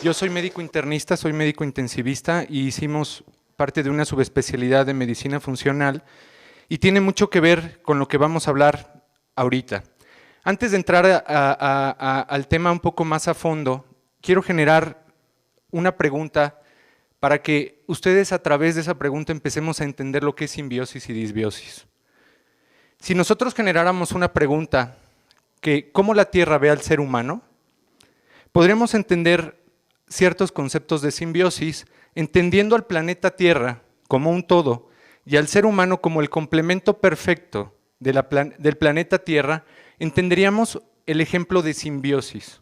Yo soy médico internista, soy médico intensivista y hicimos parte de una subespecialidad de medicina funcional y tiene mucho que ver con lo que vamos a hablar ahorita. Antes de entrar al tema un poco más a fondo, quiero generar una pregunta para que ustedes a través de esa pregunta empecemos a entender lo que es simbiosis y disbiosis. Si nosotros generáramos una pregunta que ¿cómo la Tierra ve al ser humano?, podríamos entender ciertos conceptos de simbiosis, entendiendo al planeta Tierra como un todo y al ser humano como el complemento perfecto del planeta Tierra, entenderíamos el ejemplo de simbiosis,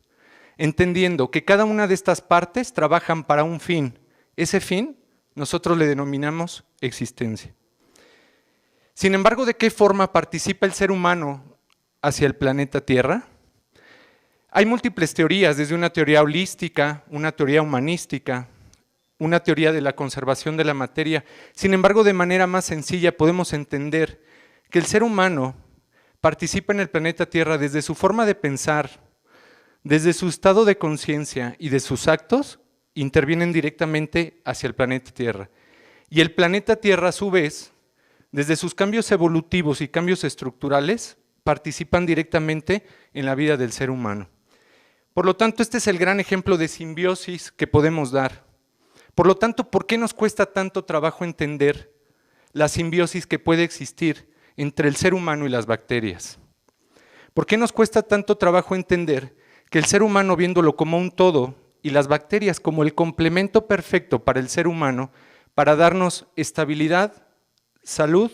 entendiendo que cada una de estas partes trabajan para un fin. Ese fin nosotros le denominamos existencia. Sin embargo, ¿de qué forma participa el ser humano hacia el planeta Tierra? Hay múltiples teorías, desde una teoría holística, una teoría humanística, una teoría de la conservación de la materia. Sin embargo, de manera más sencilla podemos entender que el ser humano participa en el planeta Tierra desde su forma de pensar, desde su estado de conciencia y de sus actos, intervienen directamente hacia el planeta Tierra. Y el planeta Tierra, a su vez, desde sus cambios evolutivos y cambios estructurales, participan directamente en la vida del ser humano. Por lo tanto, este es el gran ejemplo de simbiosis que podemos dar. Por lo tanto, ¿por qué nos cuesta tanto trabajo entender la simbiosis que puede existir entre el ser humano y las bacterias? ¿Por qué nos cuesta tanto trabajo entender que el ser humano, viéndolo como un todo, y las bacterias como el complemento perfecto para el ser humano, para darnos estabilidad, salud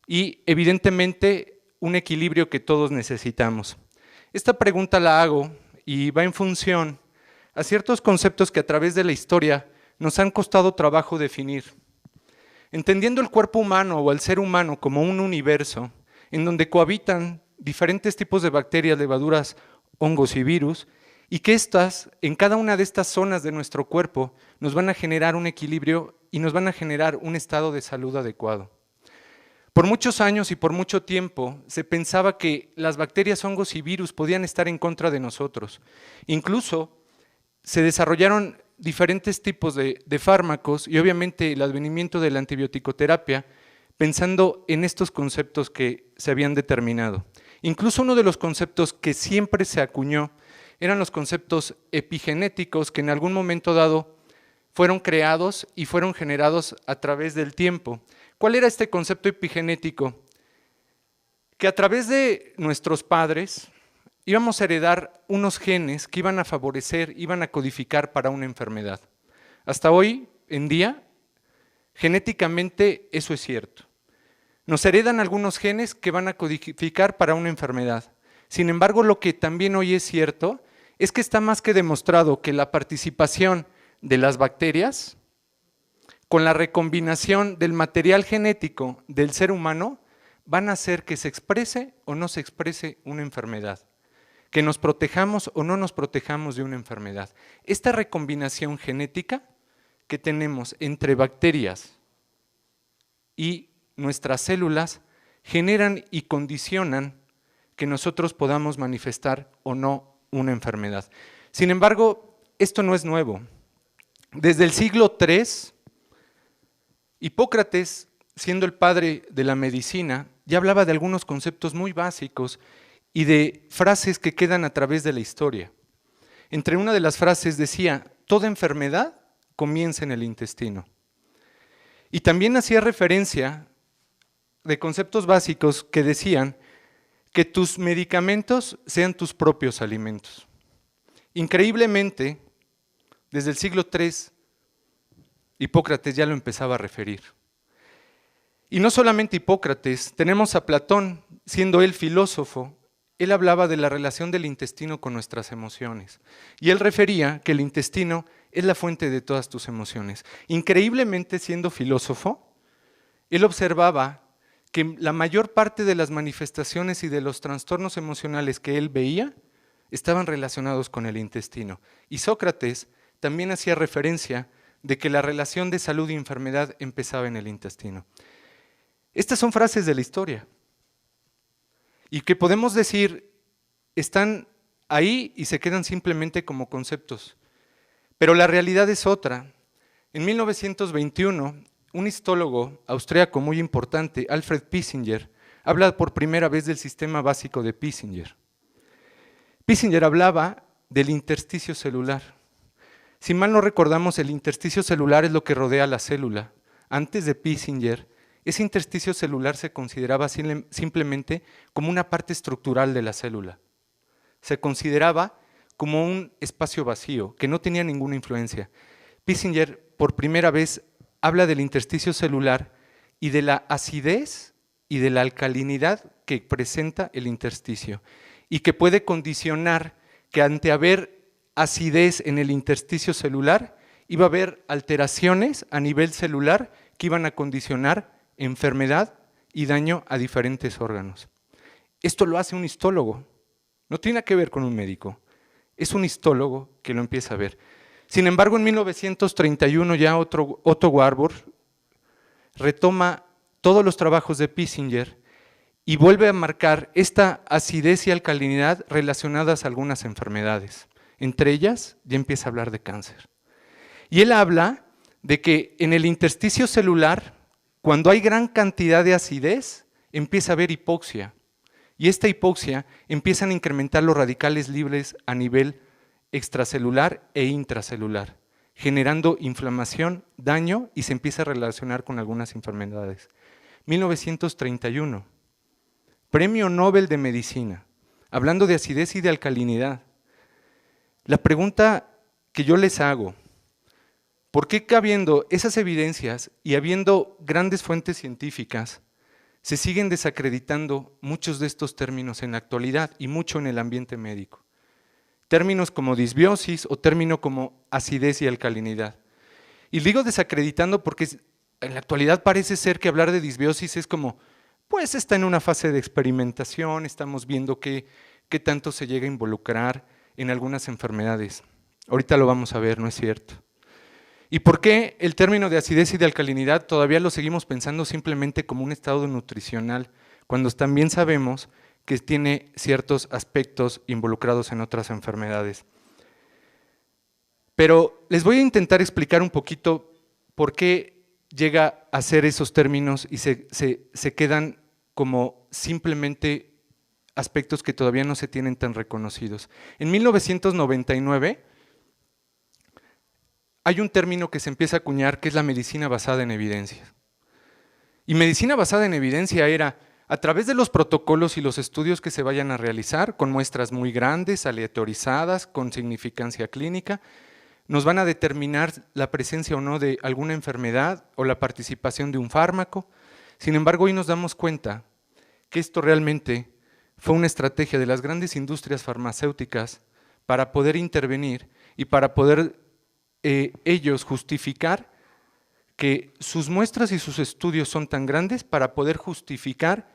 y, evidentemente, un equilibrio que todos necesitamos? Esta pregunta la hago y va en función a ciertos conceptos que a través de la historia nos han costado trabajo definir. Entendiendo el cuerpo humano o el ser humano como un universo en donde cohabitan diferentes tipos de bacterias, levaduras, hongos y virus, y que estas, en cada una de estas zonas de nuestro cuerpo, nos van a generar un equilibrio y nos van a generar un estado de salud adecuado. Por muchos años y por mucho tiempo se pensaba que las bacterias, hongos y virus podían estar en contra de nosotros. Incluso se desarrollaron diferentes tipos de fármacos y obviamente el advenimiento de la antibioticoterapia pensando en estos conceptos que se habían determinado. Incluso uno de los conceptos que siempre se acuñó eran los conceptos epigenéticos que en algún momento dado fueron creados y fueron generados a través del tiempo. ¿Cuál era este concepto epigenético? Que a través de nuestros padres íbamos a heredar unos genes que iban a favorecer, iban a codificar para una enfermedad. Hasta hoy en día, genéticamente eso es cierto. Nos heredan algunos genes que van a codificar para una enfermedad. Sin embargo, lo que también hoy es cierto es que está más que demostrado que la participación de las bacterias con la recombinación del material genético del ser humano van a hacer que se exprese o no se exprese una enfermedad, que nos protejamos o no nos protejamos de una enfermedad. Esta recombinación genética que tenemos entre bacterias y nuestras células generan y condicionan que nosotros podamos manifestar o no una enfermedad. Sin embargo, esto no es nuevo. Desde el siglo III, Hipócrates, siendo el padre de la medicina, ya hablaba de algunos conceptos muy básicos y de frases que quedan a través de la historia. Entre una de las frases decía, toda enfermedad comienza en el intestino. Y también hacía referencia de conceptos básicos que decían que tus medicamentos sean tus propios alimentos. Increíblemente, desde el siglo III, Hipócrates ya lo empezaba a referir. Y no solamente Hipócrates, tenemos a Platón, siendo él filósofo, él hablaba de la relación del intestino con nuestras emociones. Y él refería que el intestino es la fuente de todas tus emociones. Increíblemente, siendo filósofo, él observaba que la mayor parte de las manifestaciones y de los trastornos emocionales que él veía estaban relacionados con el intestino. Y Sócrates también hacía referencia de que la relación de salud y enfermedad empezaba en el intestino. Estas son frases de la historia y que podemos decir están ahí y se quedan simplemente como conceptos. Pero la realidad es otra. En 1921, un histólogo austríaco muy importante, Alfred Pissinger, habla por primera vez del sistema básico de Pissinger. Pissinger hablaba del intersticio celular. Si mal no recordamos, el intersticio celular es lo que rodea la célula. Antes de Pissinger, ese intersticio celular se consideraba simplemente como una parte estructural de la célula. Se consideraba como un espacio vacío, que no tenía ninguna influencia. Pissinger, por primera vez, habla del intersticio celular y de la acidez y de la alcalinidad que presenta el intersticio, y que puede condicionar que ante haber acidez en el intersticio celular, iba a haber alteraciones a nivel celular que iban a condicionar enfermedad y daño a diferentes órganos. Esto lo hace un histólogo, no tiene nada que ver con un médico, es un histólogo que lo empieza a ver. Sin embargo, en 1931 ya Otto Warburg retoma todos los trabajos de Pissinger y vuelve a marcar esta acidez y alcalinidad relacionadas a algunas enfermedades. Entre ellas, ya empieza a hablar de cáncer. Y él habla de que en el intersticio celular, cuando hay gran cantidad de acidez, empieza a haber hipoxia. Y esta hipoxia empiezan a incrementar los radicales libres a nivel extracelular e intracelular, generando inflamación, daño y se empieza a relacionar con algunas enfermedades. 1931, Premio Nobel de Medicina, hablando de acidez y de alcalinidad. La pregunta que yo les hago, ¿por qué habiendo esas evidencias y habiendo grandes fuentes científicas, se siguen desacreditando muchos de estos términos en la actualidad y mucho en el ambiente médico? Términos como disbiosis o término como acidez y alcalinidad. Y digo desacreditando porque en la actualidad parece ser que hablar de disbiosis es como, pues está en una fase de experimentación, estamos viendo qué tanto se llega a involucrar en algunas enfermedades. Ahorita lo vamos a ver, ¿no es cierto? ¿Y por qué el término de acidez y de alcalinidad todavía lo seguimos pensando simplemente como un estado nutricional, cuando también sabemos que tiene ciertos aspectos involucrados en otras enfermedades? Pero les voy a intentar explicar un poquito por qué llega a ser esos términos y se quedan como simplemente aspectos que todavía no se tienen tan reconocidos. En 1999 hay un término que se empieza a acuñar que es la medicina basada en evidencias. Y medicina basada en evidencia era a través de los protocolos y los estudios que se vayan a realizar, con muestras muy grandes, aleatorizadas, con significancia clínica, nos van a determinar la presencia o no de alguna enfermedad o la participación de un fármaco. Sin embargo, hoy nos damos cuenta que esto realmente fue una estrategia de las grandes industrias farmacéuticas para poder intervenir y para poder ellos justificar que sus muestras y sus estudios son tan grandes para poder justificar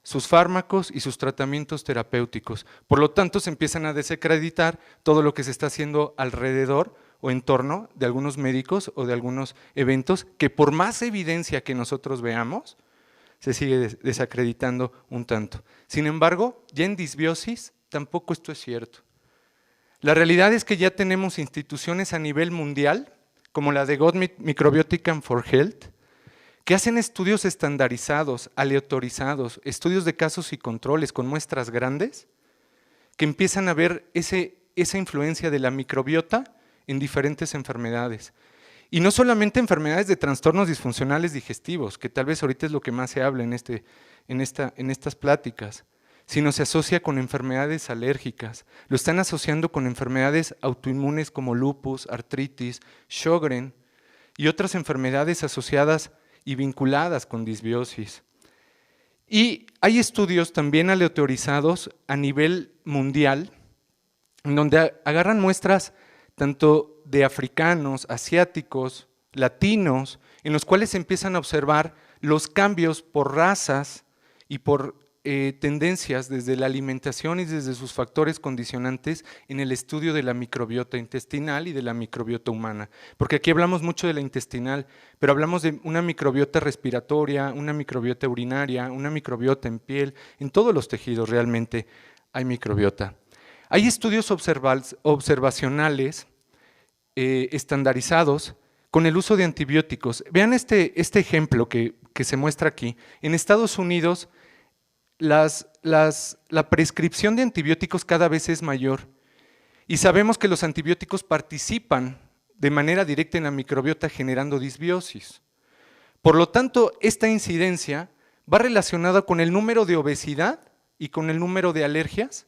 sus fármacos y sus tratamientos terapéuticos. Por lo tanto, se empiezan a desacreditar todo lo que se está haciendo alrededor o en torno de algunos médicos o de algunos eventos que por más evidencia que nosotros veamos, se sigue desacreditando un tanto. Sin embargo, ya en disbiosis tampoco esto es cierto. La realidad es que ya tenemos instituciones a nivel mundial, como la de God Microbiotic and for Health, que hacen estudios estandarizados, aleatorizados, estudios de casos y controles con muestras grandes, que empiezan a ver esa influencia de la microbiota en diferentes enfermedades. Y no solamente enfermedades de trastornos disfuncionales digestivos, que tal vez ahorita es lo que más se habla en estas pláticas, sino se asocia con enfermedades alérgicas, lo están asociando con enfermedades autoinmunes como lupus, artritis, Sjögren y otras enfermedades asociadas y vinculadas con disbiosis. Y hay estudios también aleatorizados a nivel mundial, en donde agarran muestras tanto de africanos, asiáticos, latinos, en los cuales se empiezan a observar los cambios por razas y por tendencias desde la alimentación y desde sus factores condicionantes en el estudio de la microbiota intestinal y de la microbiota humana. Porque aquí hablamos mucho de la intestinal, pero hablamos de una microbiota respiratoria, una microbiota urinaria, una microbiota en piel, en todos los tejidos realmente hay microbiota. Hay estudios observacionales estandarizados con el uso de antibióticos. Vean este ejemplo que se muestra aquí. En Estados Unidos, la prescripción de antibióticos cada vez es mayor y sabemos que los antibióticos participan de manera directa en la microbiota generando disbiosis. Por lo tanto, esta incidencia va relacionada con el número de obesidad y con el número de alergias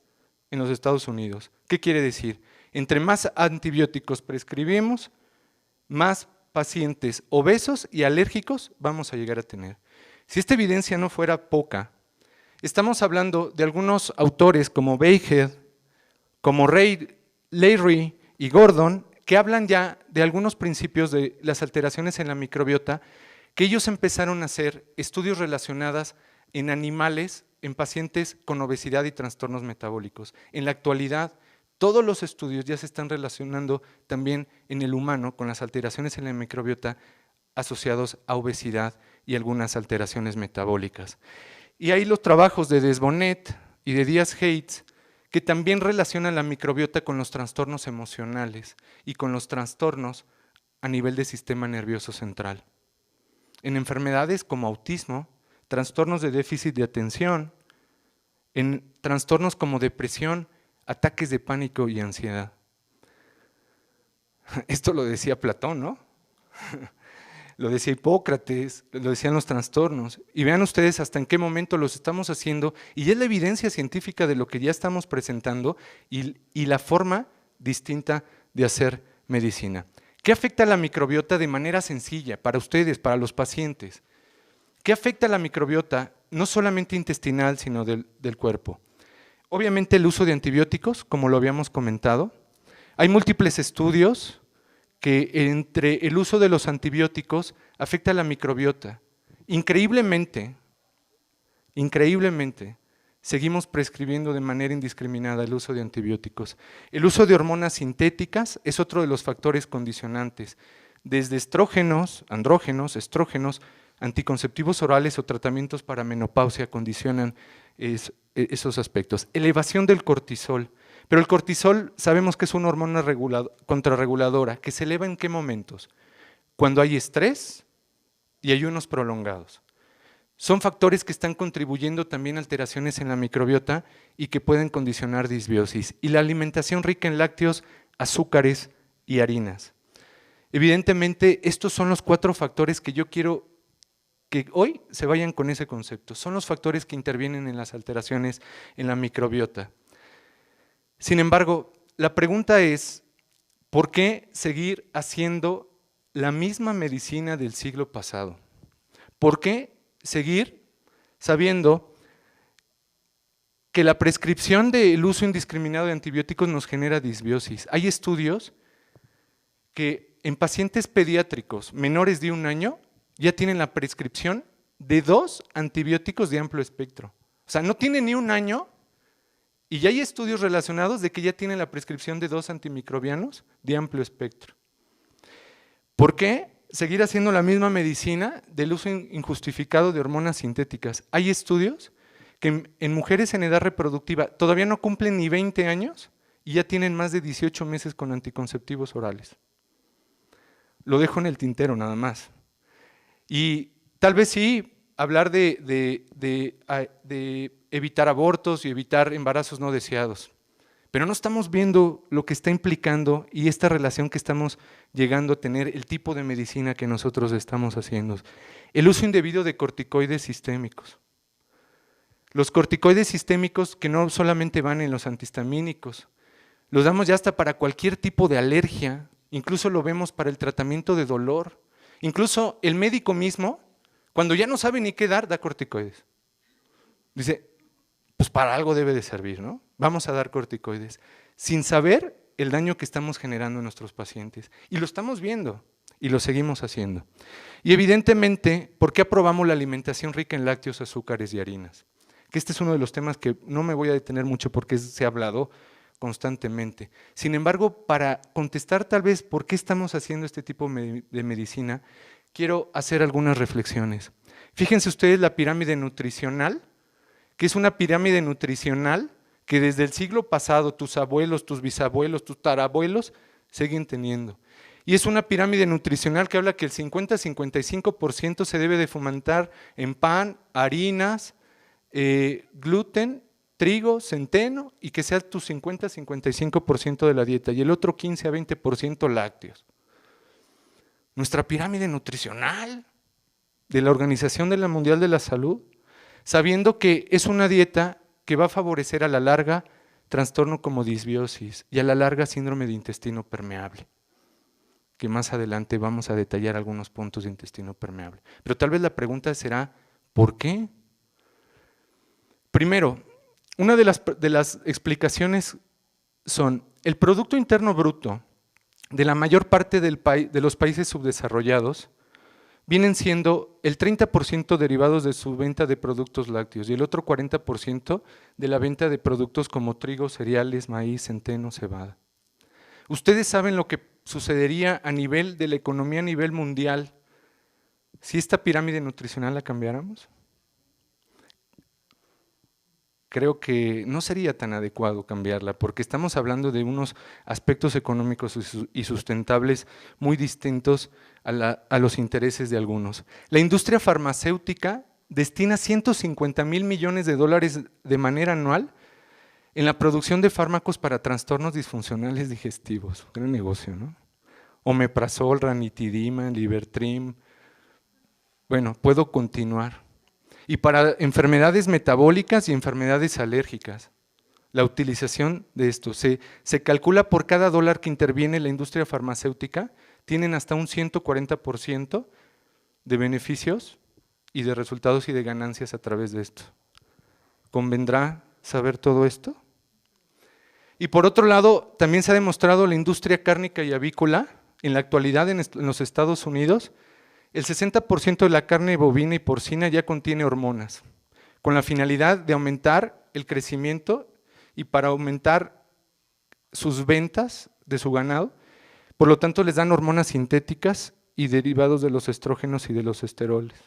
en los Estados Unidos. ¿Qué quiere decir? Entre más antibióticos prescribimos, más pacientes obesos y alérgicos vamos a llegar a tener. Si esta evidencia no fuera poca, estamos hablando de algunos autores como Baker, como Larry y Gordon, que hablan ya de algunos principios de las alteraciones en la microbiota, que ellos empezaron a hacer estudios relacionados en animales, en pacientes con obesidad y trastornos metabólicos. En la actualidad, todos los estudios ya se están relacionando también en el humano con las alteraciones en la microbiota asociados a obesidad y algunas alteraciones metabólicas. Y hay los trabajos de Desbonet y de Diaz-Hayes que también relacionan la microbiota con los trastornos emocionales y con los trastornos a nivel del sistema nervioso central. En enfermedades como autismo, trastornos de déficit de atención, en trastornos como depresión, ataques de pánico y ansiedad. Esto lo decía Platón, ¿no? Lo decía Hipócrates, lo decían los trastornos. Y vean ustedes hasta en qué momento los estamos haciendo, y es la evidencia científica de lo que ya estamos presentando y la forma distinta de hacer medicina. ¿Qué afecta a la microbiota de manera sencilla para ustedes, para los pacientes? ¿Qué afecta a la microbiota no solamente intestinal, sino del cuerpo? Obviamente el uso de antibióticos, como lo habíamos comentado. Hay múltiples estudios que entre el uso de los antibióticos afecta a la microbiota. Increíblemente, seguimos prescribiendo de manera indiscriminada el uso de antibióticos. El uso de hormonas sintéticas es otro de los factores condicionantes. Desde estrógenos, andrógenos, estrógenos, anticonceptivos orales o tratamientos para menopausia condicionan esos aspectos. Elevación del cortisol. Pero el cortisol sabemos que es una hormona contrarreguladora, que se eleva ¿en qué momentos? Cuando hay estrés y ayunos prolongados. Son factores que están contribuyendo también a alteraciones en la microbiota y que pueden condicionar disbiosis. Y la alimentación rica en lácteos, azúcares y harinas. Evidentemente, estos son los 4 factores que yo quiero que hoy se vayan con ese concepto. Son los factores que intervienen en las alteraciones en la microbiota. Sin embargo, la pregunta es, ¿por qué seguir haciendo la misma medicina del siglo pasado? ¿Por qué seguir sabiendo que la prescripción del uso indiscriminado de antibióticos nos genera disbiosis? Hay estudios que en pacientes pediátricos menores de 1 año ya tienen la prescripción de 2 antibióticos de amplio espectro. O sea, no tienen ni 1 año y ya hay estudios relacionados de que ya tienen la prescripción de 2 antimicrobianos de amplio espectro. ¿Por qué seguir haciendo la misma medicina del uso injustificado de hormonas sintéticas? Hay estudios que en mujeres en edad reproductiva todavía no cumplen ni 20 años y ya tienen más de 18 meses con anticonceptivos orales. Lo dejo en el tintero nada más. Y tal vez sí hablar de evitar abortos y evitar embarazos no deseados, pero no estamos viendo lo que está implicando y esta relación que estamos llegando a tener, el tipo de medicina que nosotros estamos haciendo. El uso indebido de corticoides sistémicos. Los corticoides sistémicos que no solamente van en los antihistamínicos, los damos ya hasta para cualquier tipo de alergia, incluso lo vemos para el tratamiento de dolor. Incluso el médico mismo, cuando ya no sabe ni qué dar, da corticoides. Dice, pues para algo debe de servir, ¿no? Vamos a dar corticoides, sin saber el daño que estamos generando en nuestros pacientes. Y lo estamos viendo y lo seguimos haciendo. Y evidentemente, ¿por qué aprobamos la alimentación rica en lácteos, azúcares y harinas? Que este es uno de los temas que no me voy a detener mucho porque se ha hablado constantemente. Sin embargo, para contestar tal vez por qué estamos haciendo este tipo de medicina, quiero hacer algunas reflexiones. Fíjense ustedes la pirámide nutricional, que es una pirámide nutricional que desde el siglo pasado tus abuelos, tus bisabuelos, tus tarabuelos siguen teniendo. Y es una pirámide nutricional que habla que el 50-55% se debe de fomentar en pan, harinas, gluten, trigo, centeno, y que sea tu 50-55% de la dieta, y el otro 15-20% lácteos. Nuestra pirámide nutricional de la Organización Mundial de la Salud, sabiendo que es una dieta que va a favorecer a la larga trastorno como disbiosis y a la larga síndrome de intestino permeable, que más adelante vamos a detallar algunos puntos de intestino permeable. Pero tal vez la pregunta será, ¿por qué? Primero, una de las explicaciones son, el Producto Interno Bruto de la mayor parte de los países subdesarrollados vienen siendo el 30% derivados de su venta de productos lácteos y el otro 40% de la venta de productos como trigo, cereales, maíz, centeno, cebada. ¿Ustedes saben lo que sucedería a nivel de la economía a nivel mundial si esta pirámide nutricional la cambiáramos? Creo que no sería tan adecuado cambiarla, porque estamos hablando de unos aspectos económicos y sustentables muy distintos a los intereses de algunos. La industria farmacéutica destina 150,000 millones de dólares de manera anual en la producción de fármacos para trastornos disfuncionales digestivos. Gran negocio, ¿no? Omeprazol, ranitidina, Libertrim. Bueno, puedo continuar. Y para enfermedades metabólicas y enfermedades alérgicas, la utilización de esto. Se calcula por cada dólar que interviene la industria farmacéutica, tienen hasta un 140% de beneficios y de resultados y de ganancias a través de esto. ¿Convendrá saber todo esto? Y por otro lado, también se ha demostrado la industria cárnica y avícola, en la actualidad en los Estados Unidos, el 60% de la carne bovina y porcina ya contiene hormonas, con la finalidad de aumentar el crecimiento y para aumentar sus ventas de su ganado. Por lo tanto, les dan hormonas sintéticas y derivados de los estrógenos y de los esteroles.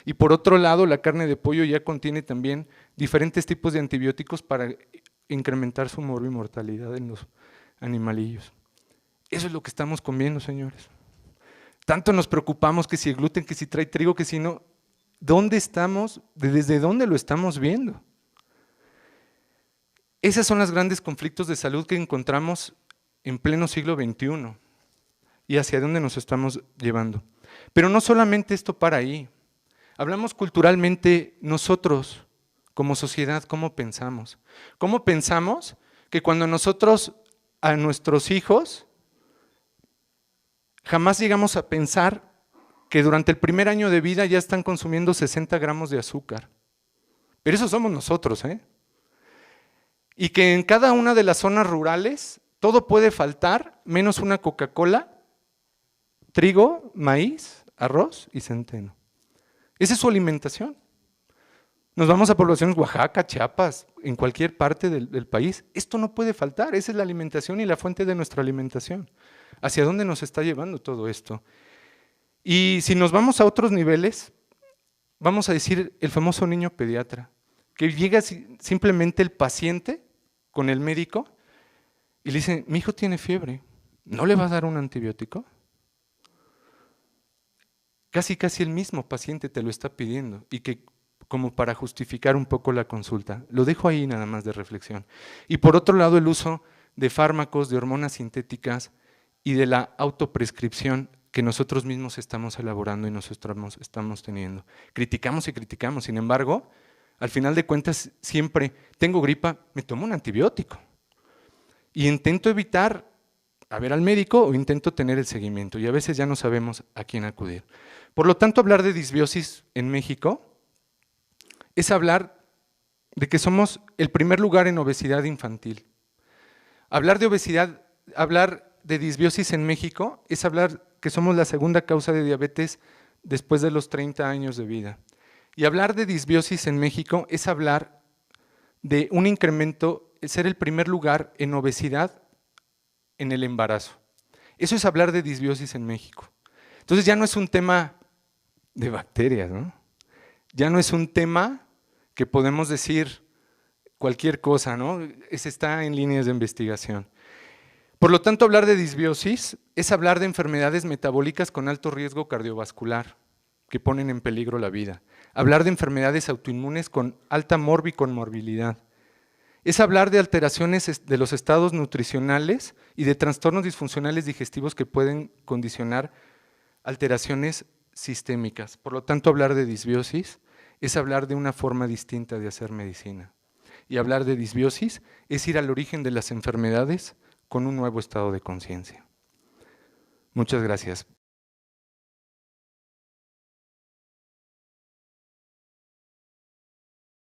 Y por otro lado, la carne de pollo ya contiene también diferentes tipos de antibióticos para incrementar su mortalidad en los animalillos. Eso es lo que estamos comiendo, señores. Tanto nos preocupamos que si el gluten, que si trae trigo, que si no. ¿Dónde estamos? ¿Desde dónde lo estamos viendo? Esos son los grandes conflictos de salud que encontramos en pleno siglo XXI y hacia dónde nos estamos llevando. Pero no solamente esto para ahí. Hablamos culturalmente nosotros, como sociedad, ¿cómo pensamos? ¿Cómo pensamos que cuando nosotros a nuestros hijos jamás llegamos a pensar que durante el primer año de vida ya están consumiendo 60 gramos de azúcar? Pero eso somos nosotros, ¿eh? Y que en cada una de las zonas rurales todo puede faltar, menos una Coca-Cola, trigo, maíz, arroz y centeno. Esa es su alimentación. Nos vamos a poblaciones Oaxaca, Chiapas, en cualquier parte del país. Esto no puede faltar, esa es la alimentación y la fuente de nuestra alimentación. ¿Hacia dónde nos está llevando todo esto? Y si nos vamos a otros niveles, vamos a decir el famoso niño pediatra, que llega simplemente el paciente con el médico y le dice, mi hijo tiene fiebre, ¿no le va a dar un antibiótico? Casi el mismo paciente te lo está pidiendo y que como para justificar un poco la consulta. Lo dejo ahí nada más de reflexión. Y por otro lado, el uso de fármacos, de hormonas sintéticas y de la autoprescripción que nosotros mismos estamos elaborando y nosotros estamos teniendo. Criticamos y criticamos, sin embargo, al final de cuentas siempre tengo gripa, me tomo un antibiótico y intento evitar a ver al médico o intento tener el seguimiento y a veces ya no sabemos a quién acudir. Por lo tanto, hablar de disbiosis en México es hablar de que somos el primer lugar en obesidad infantil. Hablar de obesidad, hablar de disbiosis en México es hablar que somos la segunda causa de diabetes después de los 30 años de vida. Y hablar de disbiosis en México es hablar de un incremento, ser el primer lugar en obesidad en el embarazo. Eso es hablar de disbiosis en México. Entonces ya no es un tema de bacterias, ¿no? Ya no es un tema que podemos decir cualquier cosa, ¿no? Ese está en líneas de investigación. Por lo tanto, hablar de disbiosis es hablar de enfermedades metabólicas con alto riesgo cardiovascular que ponen en peligro la vida. Hablar de enfermedades autoinmunes con alta morbicomorbilidad. Es hablar de alteraciones de los estados nutricionales y de trastornos disfuncionales digestivos que pueden condicionar alteraciones sistémicas. Por lo tanto, hablar de disbiosis es hablar de una forma distinta de hacer medicina. Y hablar de disbiosis es ir al origen de las enfermedades con un nuevo estado de conciencia. Muchas gracias.